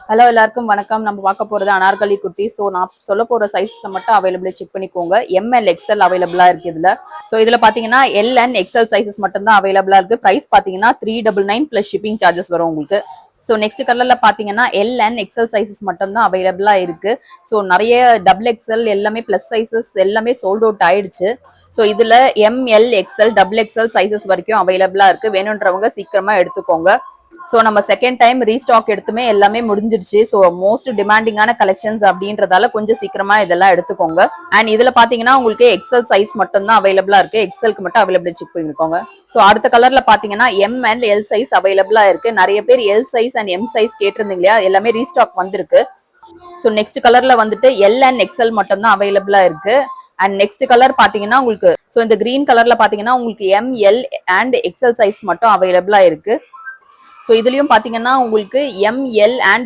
Hello எல்லாருக்கும் வணக்கம். நம்ம பார்க்க போறது அனார்கலி குர்த்தி. ஸோ நான் சொல்ல போற சைஸ்ல மட்டும் அவைலபிள் செக் பண்ணிக்கோங்க. எம்எல் எக்ஸ்எல் அவைலபிளா இருக்கு இதுல. ஸோ இதுல பாத்தீங்கன்னா எல் அண்ட் எக்ஸ்எல் சைசஸ் மட்டும் தான் அவைலபிளா இருக்கு. பிரைஸ் பாத்தீங்கன்னா 399 பிளஸ் ஷிப்பிங் சார்ஜஸ் வரும் உங்களுக்கு. ஸோ நெக்ஸ்ட் கலர்ல பாத்தீங்கன்னா எல் அண்ட் எக்ஸ்எல் சைசஸ் மட்டும் தான் அவைலபிளா இருக்கு. ஸோ நிறைய டபுள் எக்ஸ்எல் எல்லாமே பிளஸ் சைசஸ் எல்லாமே சோல்ட் அவுட் ஆயிடுச்சு. ஸோ இதுல M L XL double XL sizes வரைக்கும் அவைலபிளா இருக்கு. வேணுன்றவங்க சீக்கிரமா எடுத்துக்கோங்க. ஸோ நம்ம செகண்ட் டைம் ரீஸ்டாக் எடுத்துமே எல்லாமே முடிஞ்சிருச்சு. ஸோ மோஸ்ட் டிமாண்டிங்கான கலெக்ஷன்ஸ் அப்படின்றதால கொஞ்சம் சீக்கிரமா இதெல்லாம் எடுத்துக்கோங்க. அண்ட் இதுல பாத்தீங்கன்னா உங்களுக்கு எக்ஸ்எல் சைஸ் மட்டும் தான் அவைலபிளா இருக்கு. எக்ஸ்எல்க்கு மட்டும் அவைலபிள் செக் பண்ணிக்கோங்க. ஸோ அடுத்த கலர்ல பாத்தீங்கன்னா எம் அண்ட் எல் சைஸ் அவைலபிளா இருக்கு. நிறைய பேர் L size and M size கேட்டிருந்தீங்க இல்லையா, எல்லாமே ரீஸ்டாக் வந்திருக்கு. ஸோ நெக்ஸ்ட் கலர்ல வந்துட்டு எல் அண்ட் எக்ஸ்எல் மட்டும் தான் அவைலபிளா இருக்கு. அண்ட் நெக்ஸ்ட் கலர் பாத்தீங்கன்னா உங்களுக்கு ஸோ இந்த கிரீன் கலர்ல பாத்தீங்கன்னா உங்களுக்கு M L and XL size மட்டும் அவைலபிளா இருக்கு. ஸோ இதுலயும் பாத்தீங்கன்னா உங்களுக்கு எம் எல் அண்ட்